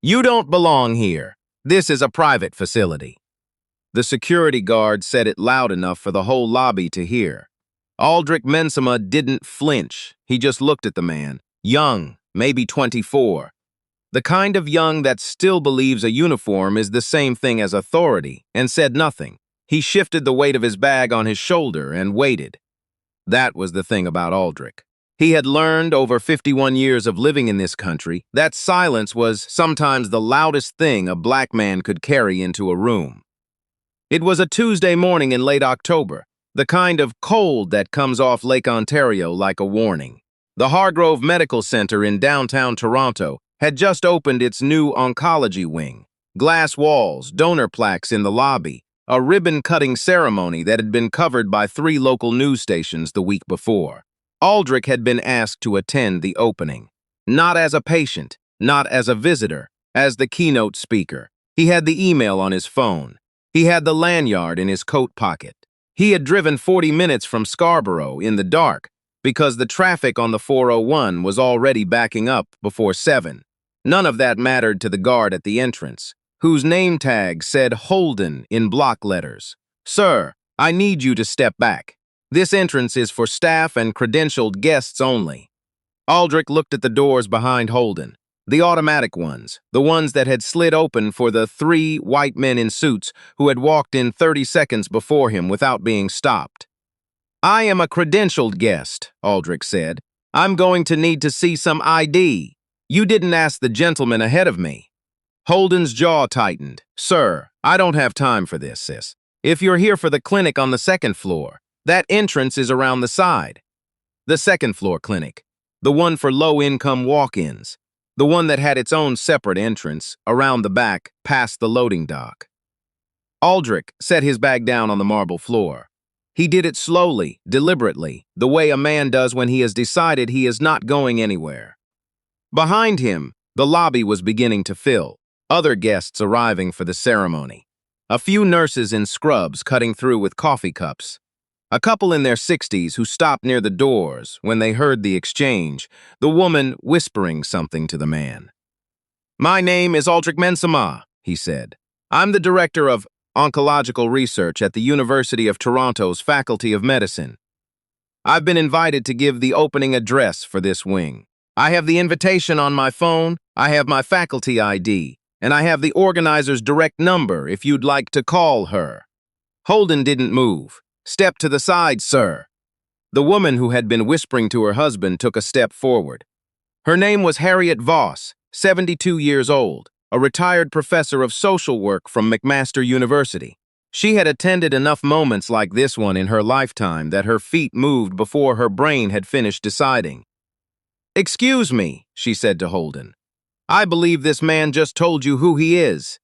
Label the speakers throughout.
Speaker 1: "You don't belong here. This is a private facility." The security guard said it loud enough for the whole lobby to hear. Aldric Mensimah didn't flinch. He just looked at the man. Young, maybe 24. The kind of young that still believes a uniform is the same thing as authority, and said nothing. He shifted the weight of his bag on his shoulder and waited. That was the thing about Aldric. He had learned over 51 years of living in this country that silence was sometimes the loudest thing a black man could carry into a room. It was a Tuesday morning in late October, the kind of cold that comes off Lake Ontario like a warning. The Hargrove Medical Center in downtown Toronto had just opened its new oncology wing. Glass walls, donor plaques in the lobby, a ribbon-cutting ceremony that had been covered by 3 local news stations the week before. Aldric had been asked to attend the opening. Not as a patient, not as a visitor, as the keynote speaker. He had the email on his phone. He had the lanyard in his coat pocket. He had driven 40 minutes from Scarborough in the dark because the traffic on the 401 was already backing up before 7. None of that mattered to the guard at the entrance, whose name tag said Holden in block letters. "Sir, I need you to step back. This entrance is for staff and credentialed guests only." Aldric looked at the doors behind Holden. The automatic ones, the ones that had slid open for the 3 white men in suits who had walked in 30 seconds before him without being stopped. "I am a credentialed guest," Aldric said. "I'm going to need to see some ID. You didn't ask the gentleman ahead of me." Holden's jaw tightened. "Sir, I don't have time for this, sis. If you're here for the clinic on the 2nd floor, that entrance is around the side." The 2nd floor clinic, the one for low-income walk-ins. The one that had its own separate entrance, around the back, past the loading dock. Aldric set his bag down on the marble floor. He did it slowly, deliberately, the way a man does when he has decided he is not going anywhere. Behind him, the lobby was beginning to fill, other guests arriving for the ceremony. A few nurses in scrubs cutting through with coffee cups. A couple in their 60s who stopped near the doors when they heard the exchange, the woman whispering something to the man. "My name is Aldric Mensimah," he said. "I'm the director of oncological research at the University of Toronto's Faculty of Medicine. I've been invited to give the opening address for this wing. I have the invitation on my phone, I have my faculty ID, and I have the organizer's direct number if you'd like to call her." Holden didn't move. "Step to the side, sir." The woman who had been whispering to her husband took a step forward. Her name was Harriet Voss, 72 years old, a retired professor of social work from McMaster University. She had attended enough moments like this one in her lifetime that her feet moved before her brain had finished deciding. "Excuse me," she said to Holden. "I believe this man just told you who he is."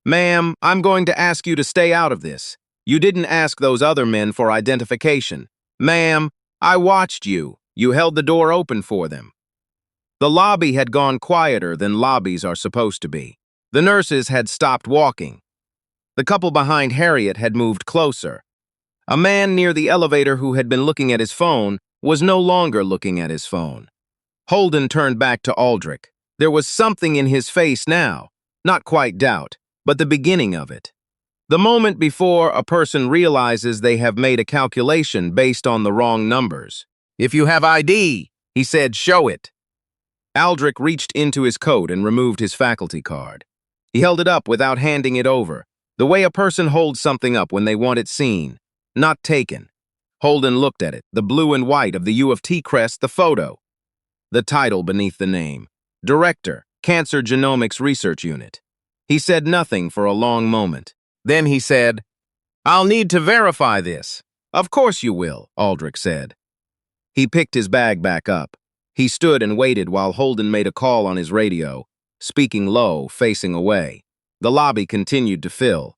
Speaker 1: "Ma'am, I'm going to ask you to stay out of this. You didn't ask those other men for identification. Ma'am, I watched you. You held the door open for them." The lobby had gone quieter than lobbies are supposed to be. The nurses had stopped walking. The couple behind Harriet had moved closer. A man near the elevator who had been looking at his phone was no longer looking at his phone. Holden turned back to Aldric. There was something in his face now, not quite doubt, but the beginning of it. The moment before a person realizes they have made a calculation based on the wrong numbers. "If you have ID," he said, "show it." Aldric reached into his coat and removed his faculty card. He held it up without handing it over, the way a person holds something up when they want it seen, not taken. Holden looked at it, the blue and white of the U of T crest, the photo. The title beneath the name, Director, Cancer Genomics Research Unit. He said nothing for a long moment. Then he said, "I'll need to verify this." "Of course you will," Aldric said. He picked his bag back up. He stood and waited while Holden made a call on his radio, speaking low, facing away. The lobby continued to fill.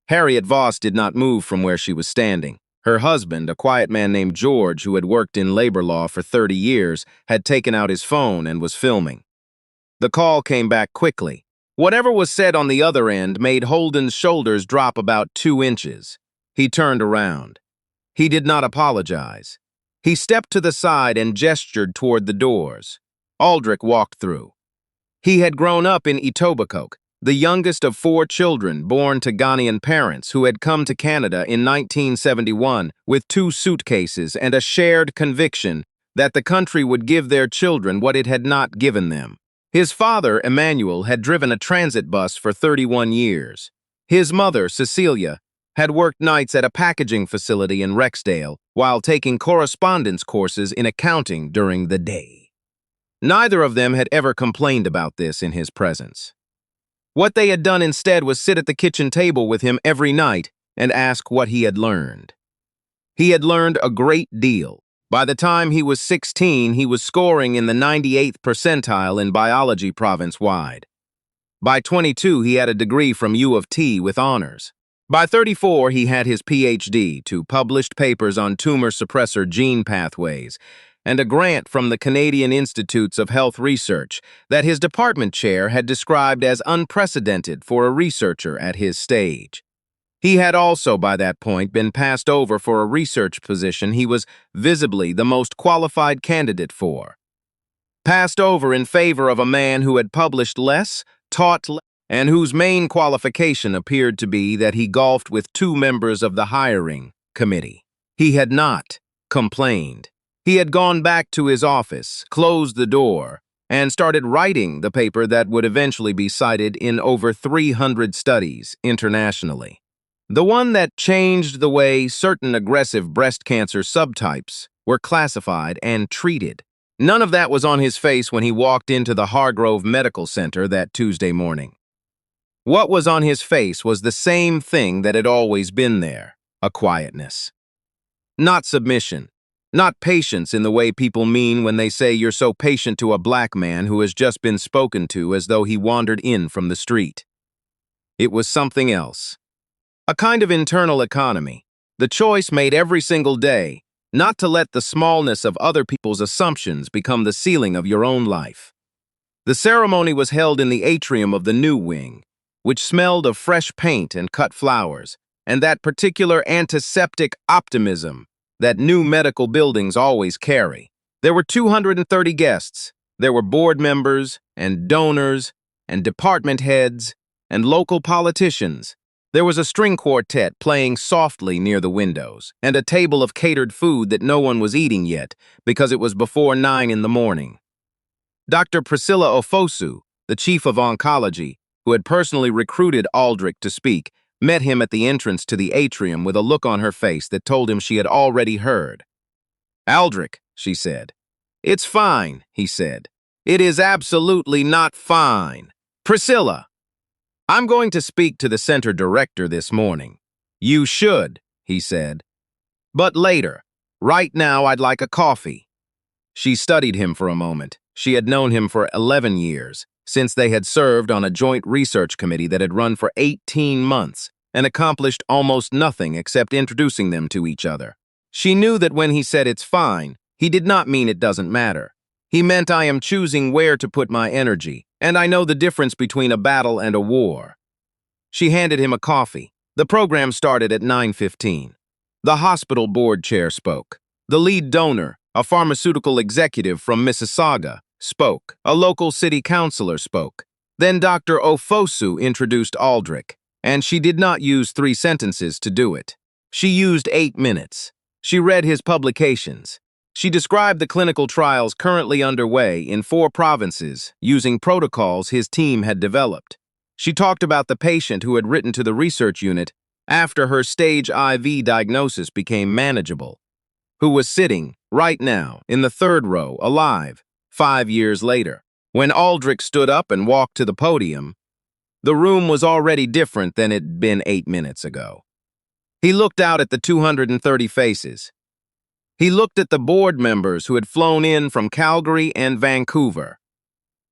Speaker 1: Harriet Voss did not move from where she was standing. Her husband, a quiet man named George who had worked in labor law for 30 years, had taken out his phone and was filming. The call came back quickly. Whatever was said on the other end made Holden's shoulders drop about 2 inches. He turned around. He did not apologize. He stepped to the side and gestured toward the doors. Aldric walked through. He had grown up in Etobicoke, the youngest of 4 children born to Ghanaian parents who had come to Canada in 1971 with 2 suitcases and a shared conviction that the country would give their children what it had not given them. His father, Emmanuel, had driven a transit bus for 31 years. His mother, Cecilia, had worked nights at a packaging facility in Rexdale while taking correspondence courses in accounting during the day. Neither of them had ever complained about this in his presence. What they had done instead was sit at the kitchen table with him every night and ask what he had learned. He had learned a great deal. By the time he was 16, he was scoring in the 98th percentile in biology province-wide. By 22, he had a degree from U of T with honors. By 34, he had his PhD, 2 published papers on tumor suppressor gene pathways, and a grant from the Canadian Institutes of Health Research that his department chair had described as unprecedented for a researcher at his stage. He had also, by that point, been passed over for a research position he was visibly the most qualified candidate for. Passed over in favor of a man who had published less, taught less, and whose main qualification appeared to be that he golfed with 2 members of the hiring committee. He had not complained. He had gone back to his office, closed the door, and started writing the paper that would eventually be cited in over 300 studies internationally. The one that changed the way certain aggressive breast cancer subtypes were classified and treated. None of that was on his face when he walked into the Hargrove Medical Center that Tuesday morning. What was on his face was the same thing that had always been there, a quietness. Not submission, not patience in the way people mean when they say you're so patient to a black man who has just been spoken to as though he wandered in from the street. It was something else. A kind of internal economy, the choice made every single day, not to let the smallness of other people's assumptions become the ceiling of your own life. The ceremony was held in the atrium of the new wing, which smelled of fresh paint and cut flowers, and that particular antiseptic optimism that new medical buildings always carry. There were 230 guests. There were board members and donors and department heads and local politicians. There was a string quartet playing softly near the windows, and a table of catered food that no one was eating yet because it was before 9 in the morning. Dr. Priscilla Ofosu, the chief of oncology, who had personally recruited Aldric to speak, met him at the entrance to the atrium with a look on her face that told him she had already heard. "Aldric," she said. "It's fine," he said. "It is absolutely not fine. Priscilla, I'm going to speak to the center director this morning." "You should," he said. "But later. Right now, I'd like a coffee." She studied him for a moment. She had known him for 11 years, since they had served on a joint research committee that had run for 18 months and accomplished almost nothing except introducing them to each other. She knew that when he said it's fine, he did not mean it doesn't matter. He meant I am choosing where to put my energy, and I know the difference between a battle and a war. She handed him a coffee. The program started at 9:15. The hospital board chair spoke. The lead donor, a pharmaceutical executive from Mississauga, spoke. A local city councilor spoke. Then Dr. Ofosu introduced Aldric, and she did not use 3 sentences to do it. She used 8 minutes. She read his publications. She described the clinical trials currently underway in 4 provinces using protocols his team had developed. She talked about the patient who had written to the research unit after her stage IV diagnosis became manageable, who was sitting, right now, in the 3rd row, alive, 5 years later. When Aldric stood up and walked to the podium, the room was already different than it had been 8 minutes ago. He looked out at the 230 faces. He looked at the board members who had flown in from Calgary and Vancouver.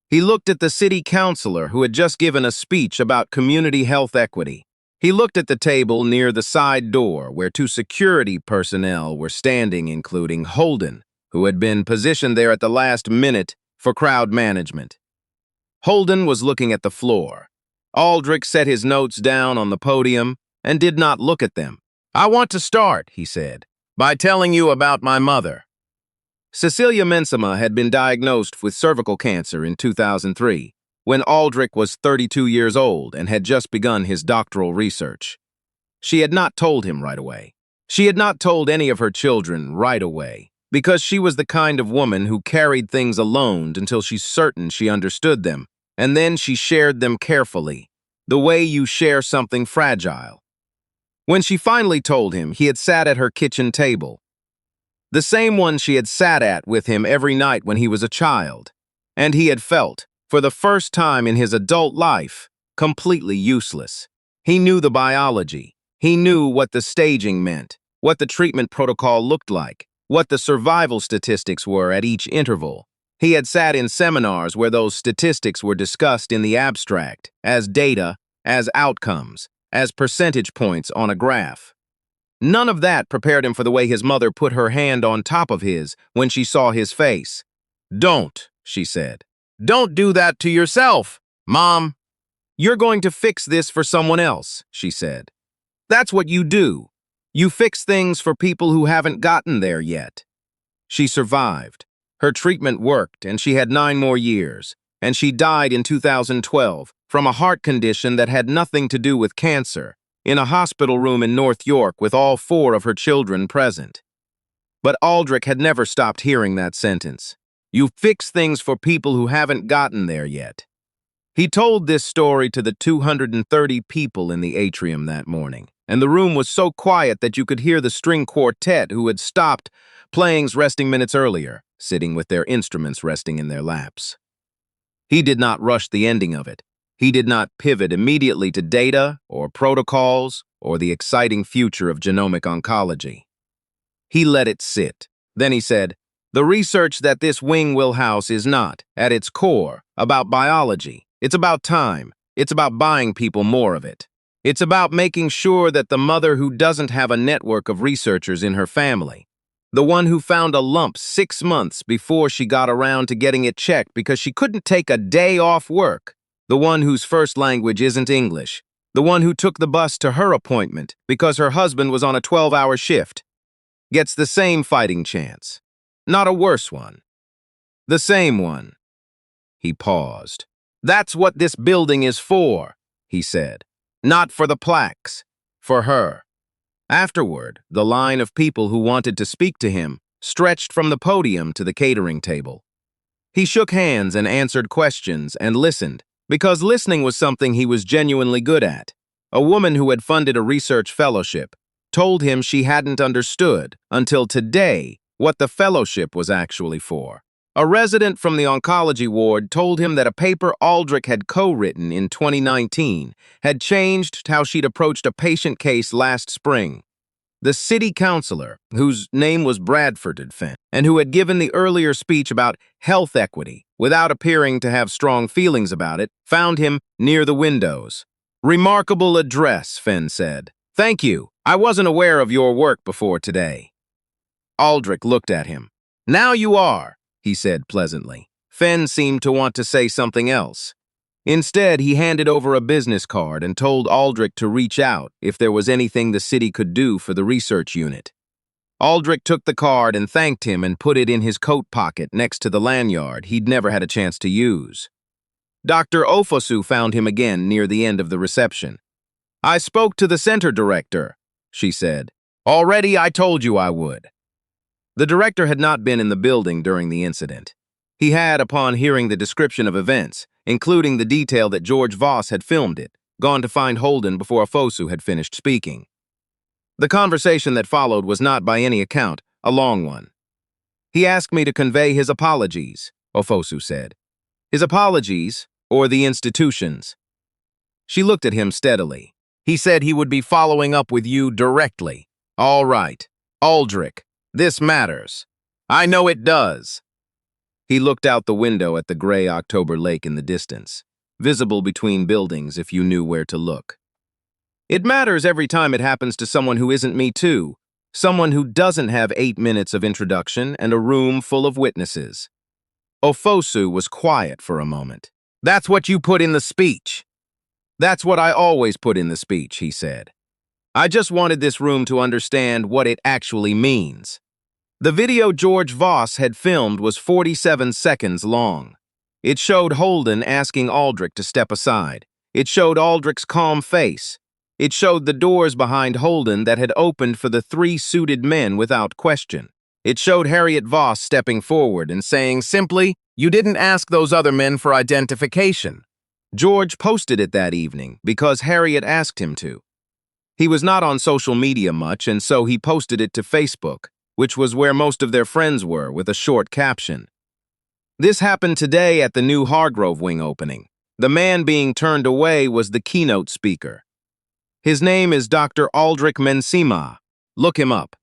Speaker 1: He looked at the city councilor who had just given a speech about community health equity. He looked at the table near the side door where 2 security personnel were standing, including Holden, who had been positioned there at the last minute for crowd management. Holden was looking at the floor. Aldric set his notes down on the podium and did not look at them. "I want to start," he said, "by telling you about my mother." Cecilia Mensimah had been diagnosed with cervical cancer in 2003, when Aldric was 32 years old and had just begun his doctoral research. She had not told him right away. She had not told any of her children right away, because she was the kind of woman who carried things alone until she's certain she understood them, and then she shared them carefully, the way you share something fragile. When she finally told him, he had sat at her kitchen table, the same one she had sat at with him every night when he was a child, and he had felt, for the first time in his adult life, completely useless. He knew the biology. He knew what the staging meant, what the treatment protocol looked like, what the survival statistics were at each interval. He had sat in seminars where those statistics were discussed in the abstract, as data, as outcomes, as percentage points on a graph. None of that prepared him for the way his mother put her hand on top of his when she saw his face. "Don't," she said. "Don't do that to yourself, Mom. You're going to fix this for someone else," she said. "That's what you do. You fix things for people who haven't gotten there yet." She survived. Her treatment worked, and she had 9 more years. And she died in 2012 from a heart condition that had nothing to do with cancer, in a hospital room in North York with all 4 of her children present. But Aldric had never stopped hearing that sentence. You fix things for people who haven't gotten there yet. He told this story to the 230 people in the atrium that morning, and the room was so quiet that you could hear the string quartet who had stopped playing resting minutes earlier, sitting with their instruments resting in their laps. He did not rush the ending of it. He did not pivot immediately to data or protocols or the exciting future of genomic oncology. He let it sit. Then he said, "The research that this wing will house is not, at its core, about biology. It's about time. It's about buying people more of it. It's about making sure that the mother who doesn't have a network of researchers in her family, the one who found a lump 6 months before she got around to getting it checked because she couldn't take a day off work, the one whose first language isn't English, the one who took the bus to her appointment because her husband was on a 12-hour shift, gets the same fighting chance. Not a worse one. The same one." He paused. "That's what this building is for," he said. "Not for the plaques. For her." Afterward, the line of people who wanted to speak to him stretched from the podium to the catering table. He shook hands and answered questions and listened, because listening was something he was genuinely good at. A woman who had funded a research fellowship told him she hadn't understood until today what the fellowship was actually for. A resident from the oncology ward told him that a paper Aldric had co-written in 2019 had changed how she'd approached a patient case last spring. The city councilor, whose name was Bradford Fenn, and who had given the earlier speech about health equity without appearing to have strong feelings about it, found him near the windows. "Remarkable address," Fenn said. "Thank you. I wasn't aware of your work before today." Aldric looked at him. "Now you are," he said pleasantly. Fenn seemed to want to say something else. Instead, he handed over a business card and told Aldric to reach out if there was anything the city could do for the research unit. Aldric took the card and thanked him and put it in his coat pocket next to the lanyard he'd never had a chance to use. Dr. Ofosu found him again near the end of the reception. "I spoke to the center director," she said. "Already I told you I would." The director had not been in the building during the incident. He had, upon hearing the description of events, including the detail that George Voss had filmed it, gone to find Holden before Ofosu had finished speaking. The conversation that followed was not by any account a long one. "He asked me to convey his apologies," Ofosu said. "His apologies, or the institution's?" She looked at him steadily. "He said he would be following up with you directly." "All right. Aldric, this matters." "I know it does." He looked out the window at the gray October lake in the distance, visible between buildings if you knew where to look. "It matters every time it happens to someone who isn't me too, someone who doesn't have 8 minutes of introduction and a room full of witnesses." Ofosu was quiet for a moment. "That's what you put in the speech." "That's what I always put in the speech," he said. "I just wanted this room to understand what it actually means." The video George Voss had filmed was 47 seconds long. It showed Holden asking Aldric to step aside. It showed Aldric's calm face. It showed the doors behind Holden that had opened for the three suited men without question. It showed Harriet Voss stepping forward and saying simply, "You didn't ask those other men for identification." George posted it that evening because Harriet asked him to. He was not on social media much, and so he posted it to Facebook, which was where most of their friends were, with a short caption. This happened today at the new Hargrove Wing opening. The man being turned away was the keynote speaker. His name is Dr. Aldric Mensimah. Look him up.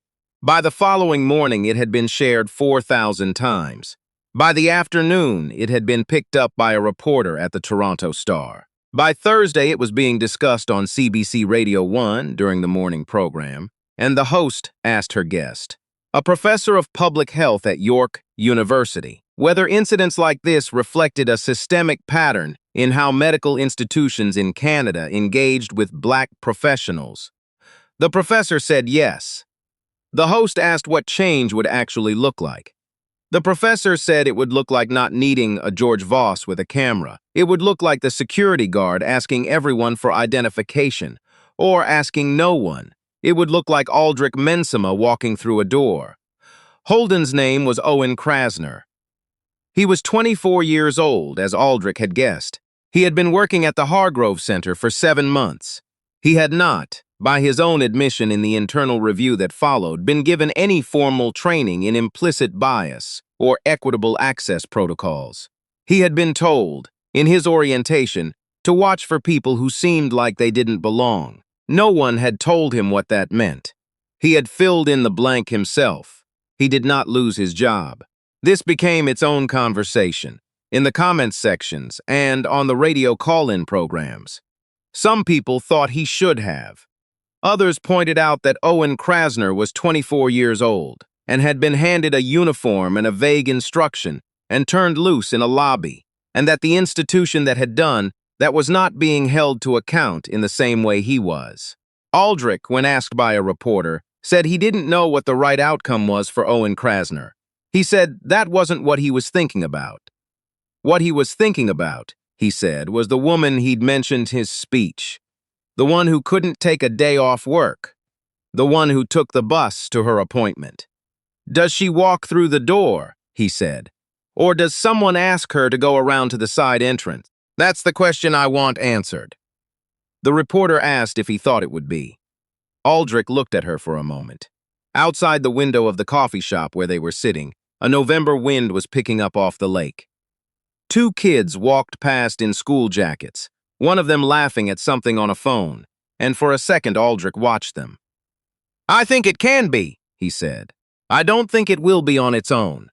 Speaker 1: By the following morning, it had been shared 4,000 times. By the afternoon, it had been picked up by a reporter at the Toronto Star. By Thursday, it was being discussed on CBC Radio 1 during the morning program, and the host asked her guest, a professor of public health at York University, whether incidents like this reflected a systemic pattern in how medical institutions in Canada engaged with Black professionals. The professor said yes. The host asked what change would actually look like. The professor said it would look like not needing a George Voss with a camera. It would look like the security guard asking everyone for identification, or asking no one. It would look like Aldric Mensimah walking through a door. Holden's name was Owen Krasner. He was 24 years old, as Aldric had guessed. He had been working at the Hargrove Center for 7 months. He had not, by his own admission in the internal review that followed, been given any formal training in implicit bias or equitable access protocols. He had been told, in his orientation, to watch for people who seemed like they didn't belong. No one had told him what that meant. He had filled in the blank himself. He did not lose his job. This became its own conversation, in the comments sections and on the radio call-in programs. Some people thought he should have. Others pointed out that Owen Krasner was 24 years old and had been handed a uniform and a vague instruction and turned loose in a lobby, and that the institution that had done that was not being held to account in the same way he was. Aldric, when asked by a reporter, said he didn't know what the right outcome was for Owen Krasner. He said that wasn't what he was thinking about. What he was thinking about, he said, was the woman he'd mentioned his speech. The one who couldn't take a day off work. The one who took the bus to her appointment. Does she walk through the door, he said, or does someone ask her to go around to the side entrance? That's the question I want answered. The reporter asked if he thought it would be. Aldric looked at her for a moment. Outside the window of the coffee shop where they were sitting, a November wind was picking up off the lake. 2 kids walked past in school jackets, one of them laughing at something on a phone, and for a second Aldric watched them. "I think it can be," he said. "I don't think it will be on its own."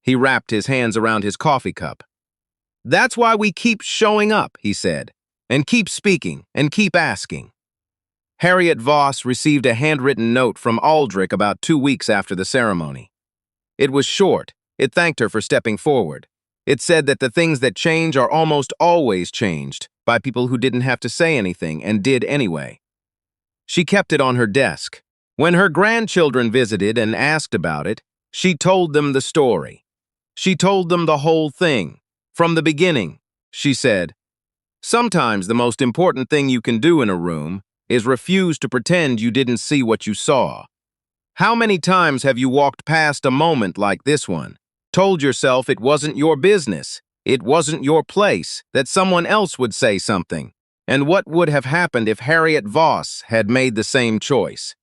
Speaker 1: He wrapped his hands around his coffee cup. "That's why we keep showing up," he said, "and keep speaking and keep asking." Harriet Voss received a handwritten note from Aldric about 2 weeks after the ceremony. It was short. It thanked her for stepping forward. It said that the things that change are almost always changed by people who didn't have to say anything and did anyway. She kept it on her desk. When her grandchildren visited and asked about it, she told them the story. She told them the whole thing. From the beginning, she said, "Sometimes the most important thing you can do in a room is refuse to pretend you didn't see what you saw. How many times have you walked past a moment like this one, told yourself it wasn't your business, it wasn't your place, that someone else would say something? And what would have happened if Harriet Voss had made the same choice?